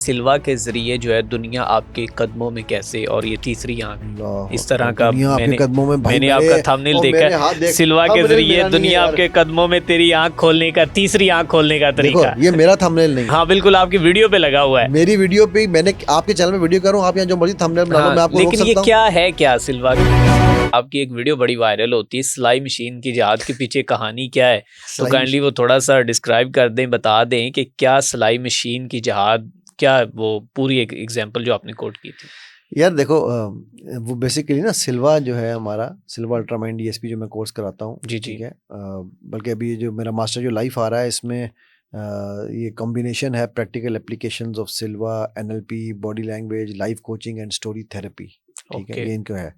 सिल्वा के ज़रिए जो है दुनिया आपके कदमों में कैसे, और ये तीसरी आँख, अल्लाह इस तरह अकबर, का दुनिया आपके कदमों में भाई मैंने मेरे आपका थंबनेल और देखा मेरे हाथ है। देख, सिल्वा के थंबनेल ज़रिए मेरा नहीं है दुनिया यार। आपके कदमों में तेरी आँख खोलने का, तीसरी आँख खोलने का देखो तरीका। ये मेरा थंबनेल नहीं है, हाँ बिल्कुल, आपकी वीडियो पे लगा हुआ है। मेरी वीडियो पे मैंने आपके चैनल में वीडियो कर रहा हूँ, आप यहाँ जो मर्जी थंबनेल बना लो, हाँ, मैं आपको रोक लेकिन ये सकता हूँ? क्या है, क्या सिल्वा आपकी एक वीडियो बड़ी वायरल होती है, सिलाई मशीन की जहाज के पीछे कहानी क्या है? तो सिलाई काइंडली वो थोड़ा सा डिस्क्राइब कर दें, बता दें कि क्या सिलाई मशीन की जहाज, क्या वो पूरी एक एग्जांपल जो आपने कोट की थी। यार देखो वो बेसिकली ना सिल्वा जो है हमारा, सिल्वा अल्ट्रामाइन डीएसपी जो मैं कोर्स कराता हूँ, जी जी। ठीक है। बल्कि अभी जो मेरा मास्टर जो लाइफ आ रहा है इसमें ये कॉम्बिनेशन है practical applications of Silva, NLP, body language, life coaching and story therapy, ठीक है, ओके। ये इनको है।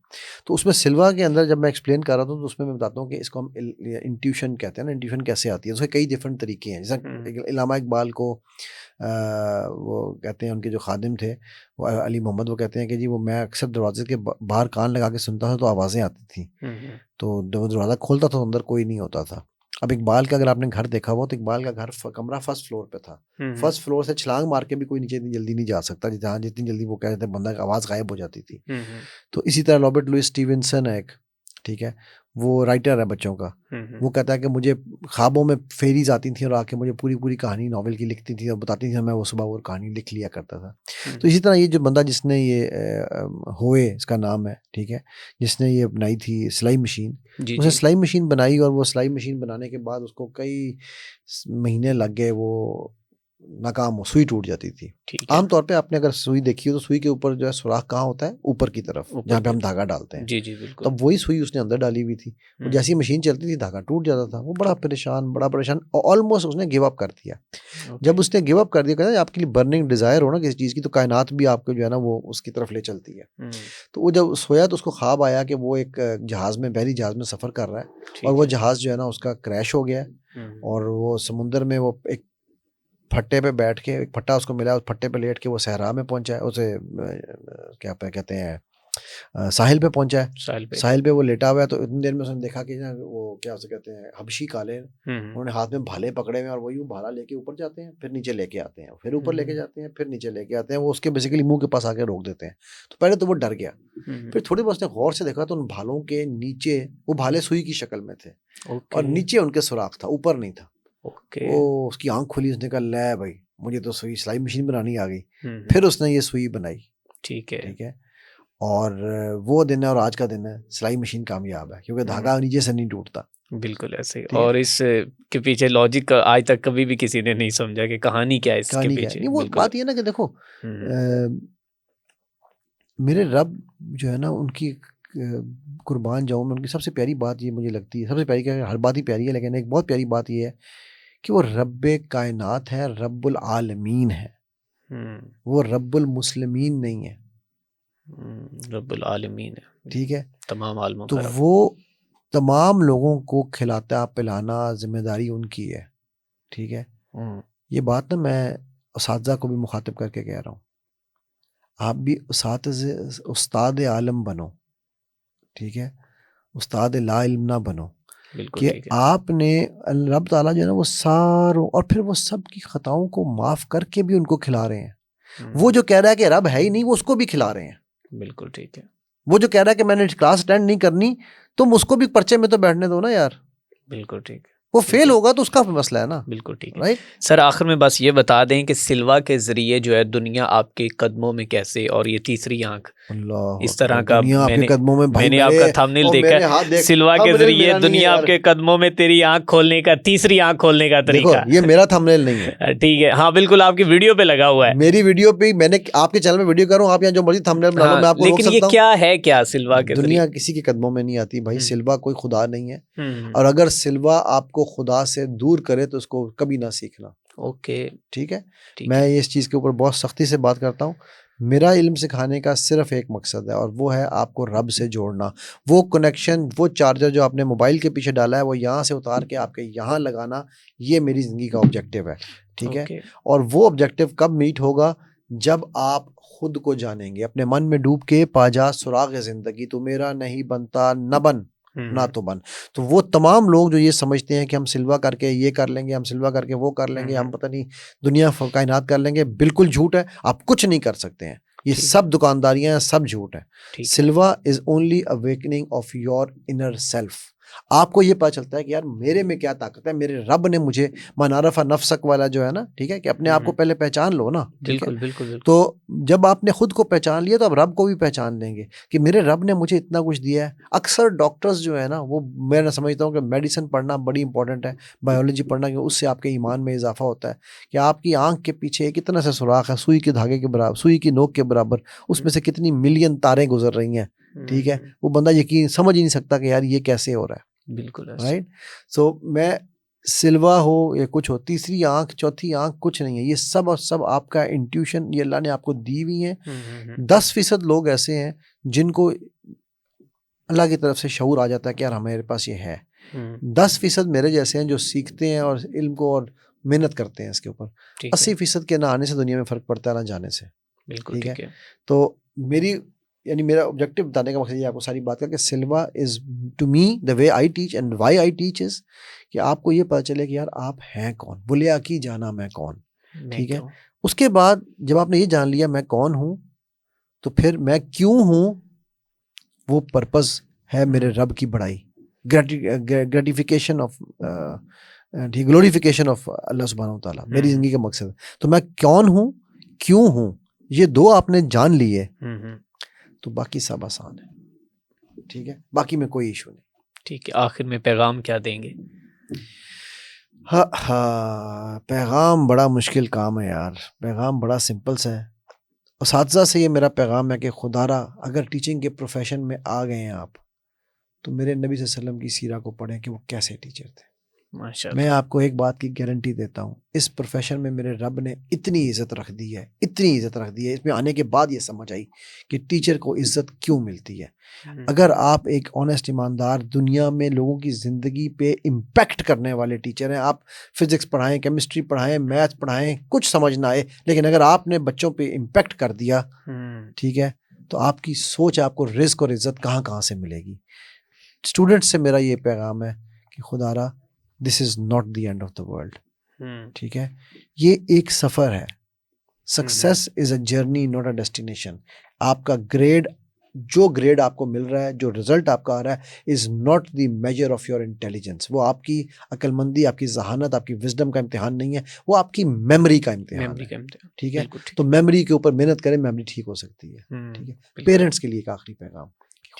तो उसमें सिल्वा के अंदर जब मैं एक्सप्लेन कर रहा था तो उसमें मैं बताता हूँ कि इसको हम इंट्यूशन कहते हैं ना, इंट्यूशन कैसे आती है, उसके कई डिफरेंट तरीके हैं। जैसे इलामा इकबाल को वो कहते हैं, उनके जो खादिम थे वो अली मोहम्मद, वो कहते हैं कि जी वो मैं अक्सर दरवाजे के बाहर कान लगा के सुनता था तो आवाज़ें आती थी, तो जब दरवाज़ा खोलता था तो अंदर कोई नहीं होता था। अब इकबाल का अगर आपने घर देखा हो तो इकबाल का घर कमरा फर्स्ट फ्लोर पे था। फर्स्ट फ्लोर से छलांग मार के भी कोई नीचे इतनी जल्दी नहीं जा सकता, जहाँ जितनी जल्दी वो कहते हैं बंदा की आवाज़ गायब हो जाती थी। तो इसी तरह रॉबर्ट लुइस स्टीवेंसन है एक, ठीक है, वो राइटर है बच्चों का। वो कहता है कि मुझे ख्वाबों में फेरीज आती थी और आके मुझे पूरी पूरी कहानी नॉवेल की लिखती थी और बताती थी, मैं वो सुबह वो कहानी लिख लिया करता था। तो इसी तरह ये जो बंदा जिसने ये होए इसका नाम है, ठीक है, जिसने ये बनाई थी सिलाई मशीन, जी उसने जी। सिलाई मशीन बनाई और वो सिलाई मशीन बनाने के बाद उसको कई महीने लग गए, वो नाकाम हो, सुई टूट जाती थी। ठीक है। आमतौर पे आपने अगर सुई देखी हो तो सुई के ऊपर जो है सुराख कहाँ होता है, ऊपर की तरफ, ऊपर जहाँ पे की हम धागा डालते हैं। जी जी बिल्कुल। तब वही सुई उसने अंदर डाली हुई थी। वो जैसी मशीन चलती थी धागा टूट जाता था। वो बड़ा परेशान, ऑलमोस्ट उसने गिव अप कर दिया। जब उसने गिव अप कर दिया, कहता है आपके लिए बर्निंग डिजायर हो ना किसी चीज़ की, तो कायनात भी आपको जो है ना वो उसकी तरफ ले चलती है। तो वो जब सोया तो उसको ख्वाब आया कि वो एक जहाज़ में, बहरी जहाज़ में सफ़र कर रहा है और वो जहाज़ जो है ना उसका क्रैश हो गया और वो समुंदर में वो एक फट्टे पे बैठ के, एक फट्टा उसको मिला, उस फट्टे पे लेट के वो सहरा में पहुंचा है, उसे क्या कहते हैं साहिल पे पहुंचा है। साहिल पे वो लेटा हुआ है। तो इतनी देर में उसने देखा कि ना वो क्या उसे कहते हैं, हबशी काले, उन्होंने हाथ में भाले पकड़े हुए और वही वो भाला लेके ऊपर जाते हैं, फिर नीचे लेके आते हैं, फिर ऊपर लेके जाते हैं, फिर नीचे लेके आते हैं। वो उसके बेसिकली मुंह के पास आके रोक देते हैं। तो पहले तो वो डर गया, फिर थोड़ी बहुत उसने गौर से देखा तो उन भालों के नीचे वो भाले सुई की शक्ल में थे और नीचे उनके सुराख था, ऊपर नहीं था। वो उसकी आंख खुली, उसने कहा ले भाई मुझे तो सुई सिलाई मशीन बनानी आ गई। फिर उसने ये सुई बनाई, ठीक है। और वो दिन है और आज का दिन है, सिलाई मशीन कामयाब है क्योंकि धागा नीचे से नहीं टूटता। बिल्कुल ऐसे। और इस के पीछे लॉजिक आज तक कभी भी किसी ने नहीं समझा कि कहानी क्या है इसके कहानी क्या है। पीछे। नहीं, वो बात ये ना कि देखो मेरे रब जो है ना उनकी कुर्बान जाऊं मैं, उनकी सबसे प्यारी बात ये मुझे लगती है, सबसे प्यारी क्या, हर बात ही प्यारी है, लेकिन एक बहुत प्यारी बात ये है कि वो रब्बे कायनात है, रब्बुल आलमीन है, वो रब्बुल मुस्लिमीन नहीं है। रब्बुल आलमीन है, ठीक है, तमाम आलमों तो का रब। वो तमाम लोगों को खिलाता पिलाना जिम्मेदारी उनकी है, ठीक है। ये बात ना मैं उस्तादा को भी मुखातिब करके कह रहा हूँ, आप भी उस्ताद आलम बनो, ठीक है, उस्ताद ला इल्म ना बनो, बिल्कुल कि ठीक है। आपने रब ताला जो है ना वो सारों, और फिर वो सब की खताओं को माफ करके भी उनको खिला रहे हैं। वो जो कह रहा है कि रब है ही नहीं, वो उसको भी खिला रहे हैं। बिल्कुल ठीक है। वो जो कह रहा है कि मैंने क्लास अटेंड नहीं करनी, तुम उसको भी पर्चे में तो बैठने दो ना यार। बिल्कुल ठीक है। वो फेल होगा तो उसका मसला है ना। बिल्कुल ठीक है। राइट सर आखिर में बस ये बता दें कि सिल्वा के ज़रिए जो है दुनिया आपके कदमों में कैसे, और ये तीसरी आंख, अल्लाह इस तरह अकबर, का दुनिया आपके कदमों में भाई मैंने मेरे आपका थंबनेल और देखा मेरे है, हाथ देख, सिल्वा के थंबनेल ज़रिए मेरा नहीं है दुनिया यार। आपके कदमों में तेरी आंख खोलने का, तीसरी आंख खोलने का देखो तरीका। ये मेरा थंबनेल नहीं है, ठीक है, हाँ बिल्कुल आपकी वीडियो पे लगा हुआ है। मेरी वीडियो पे मैंने आपके चैनल में वीडियो कर रहा हूँ, आप यहाँ जो मर्जी थंबनेल बना लो, हाँ, मैं आपको रोक लेकिन ये सकता हूँ? क्या है, क्या सिल्वा के दुनिया ज़रिए? किसी के कदमों में नहीं आती भाई, सिल्वा कोई खुदा नहीं है। हम्म। और अगर सिल्वा आपको खुदा से दूर करे तो उसको कभी ना सीखना। ओके ठीक है, ठीक मैं है। इस चीज़ के ऊपर बहुत सख्ती से बात करता हूँ। मेरा इल्म सिखाने का सिर्फ एक मकसद है और वो है आपको रब से जोड़ना। वो कनेक्शन, वो चार्जर जो आपने मोबाइल के पीछे डाला है, वो यहाँ से उतार के आपके यहाँ लगाना, ये मेरी ज़िंदगी का ऑब्जेक्टिव है। ठीक है, और वो ऑब्जेक्टिव कब मीट होगा, जब आप खुद को जानेंगे। अपने मन में डूब के पाजा सुराग ज़िंदगी, तू मेरा नहीं बनता न बन, ना तो बन। तो वो तमाम लोग जो ये समझते हैं कि हम सिल्वा करके ये कर लेंगे, हम सिल्वा करके वो कर लेंगे, हम पता नहीं दुनिया कायनात कर लेंगे, बिल्कुल झूठ है। आप कुछ नहीं कर सकते हैं, ये सब दुकानदारियां हैं, सब झूठ है। Silva is only awakening of your inner self. आपको ये पता चलता है कि यार मेरे में क्या ताकत है, मेरे रब ने मुझे मनारफा नफसक वाला जो है ना, ठीक है, कि अपने आप को पहले पहचान लो ना। बिल्कुल बिल्कुल। तो जब आपने खुद को पहचान लिया तो आप रब को भी पहचान लेंगे कि मेरे रब ने मुझे इतना कुछ दिया है। अक्सर डॉक्टर्स जो है ना, वो मैं समझता हूँ कि मेडिसिन पढ़ना बड़ी इंपॉर्टेंट है, बायोलॉजी पढ़ना, कि उससे आपके ईमान में इजाफा होता है कि आपकी आंख के पीछे कितना सा सुराख है, सुई के धागे के बराबर, सुई की नोक के बराबर, उसमें से कितनी मिलियन तारें गुजर रही हैं, ठीक है। वो बंदा यकीन समझ ही नहीं सकता कि यार ये कैसे हो रहा है, बिल्कुल राइट। सो मैं सिल्वा हो या कुछ हो, तीसरी आंख चौथी आंख कुछ नहीं है, ये सब और सब आपका इंट्यूशन ये अल्लाह ने आपको दी हुई है। 10% लोग ऐसे हैं जिनको अल्लाह की तरफ से शऊर आ जाता है कि यार हमारे पास ये है। 10% मेरे जैसे हैं जो सीखते हैं और इल्म को और मेहनत करते हैं इसके ऊपर। 80% के ना आने से दुनिया में फ़र्क पड़ता है, ना जाने से। बिल्कुल ठीक है। तो मेरा ऑब्जेक्टिव बताने का मकसद ये आपको सारी बात का कि Silva is to me the way I teach and why I teach is कि आपको ये पता चले कि यार आप हैं कौन, बुलिया की जाना मैं कौन, ठीक है। उसके बाद जब आपने ये जान लिया मैं कौन हूँ, तो फिर मैं क्यों हूँ, वो पर्पस है मेरे रब की बड़ाई, ग्रेटिफिकेशन ऑफ ग्लोरिफिकेशन ऑफ अल्लाह सुब्हानहू व तआला, मेरी जिंदगी का मकसद है। तो मैं कौन हूँ, क्यों हूँ, ये दो आपने जान लिए तो बाकी सब आसान है, ठीक है, बाकी में कोई इशू नहीं। ठीक है, आखिर में पैगाम क्या देंगे? हाँ, पैगाम बड़ा मुश्किल काम है यार, पैगाम बड़ा सिंपल सा है। उस्ताद से ये मेरा पैगाम है कि खुदारा अगर टीचिंग के प्रोफेशन में आ गए हैं आप, तो मेरे नबी सल्लल्लाहु अलैहि वसल्लम की सीरा को पढ़ें कि वो कैसे टीचर थे। मैं आपको एक बात की गारंटी देता हूँ, इस प्रोफेशन में मेरे रब ने इतनी इज़्ज़त रख दी है, इतनी इज़्ज़त रख दी है, इसमें आने के बाद ये समझ आई कि टीचर को इज़्ज़त क्यों मिलती है। अगर आप एक ऑनेस्ट ईमानदार दुनिया में लोगों की ज़िंदगी पे इम्पैक्ट करने वाले टीचर हैं, आप फिज़िक्स पढ़ाएं, केमिस्ट्री पढ़ाएं, मैथ पढ़ाएं, कुछ समझ ना आए, लेकिन अगर आपने बच्चों पे इम्पैक्ट कर दिया, ठीक है, तो आपकी सोच, आपको रिज़्क और इज़्ज़त कहाँ कहाँ से मिलेगी। स्टूडेंट्स से मेरा ये पैगाम है कि खुदारा this is not the end of the world, ठीक है, ये एक सफ़र है। Success is a journey not a destination. आपका ग्रेड, जो ग्रेड आपको मिल रहा है, जो रिजल्ट आपका आ रहा है, is not the measure of your intelligence. वो आपकी अक्लमंदी, आपकी जहानत, आपकी विजडम का इम्तिहान नहीं है, वो आपकी मेमोरी का इम्तिहान है, ठीक है। तो मेमोरी के ऊपर मेहनत करें, मेमोरी ठीक हो सकती है, ठीक है। पेरेंट्स के लिए एक आखिरी पैगाम,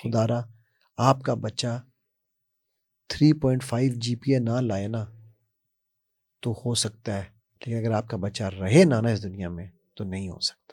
खुदारा आपका बच्चा 3.5 GPA ना लाए ना तो हो सकता है, लेकिन अगर आपका बच्चा रहे ना इस दुनिया में तो नहीं हो सकता।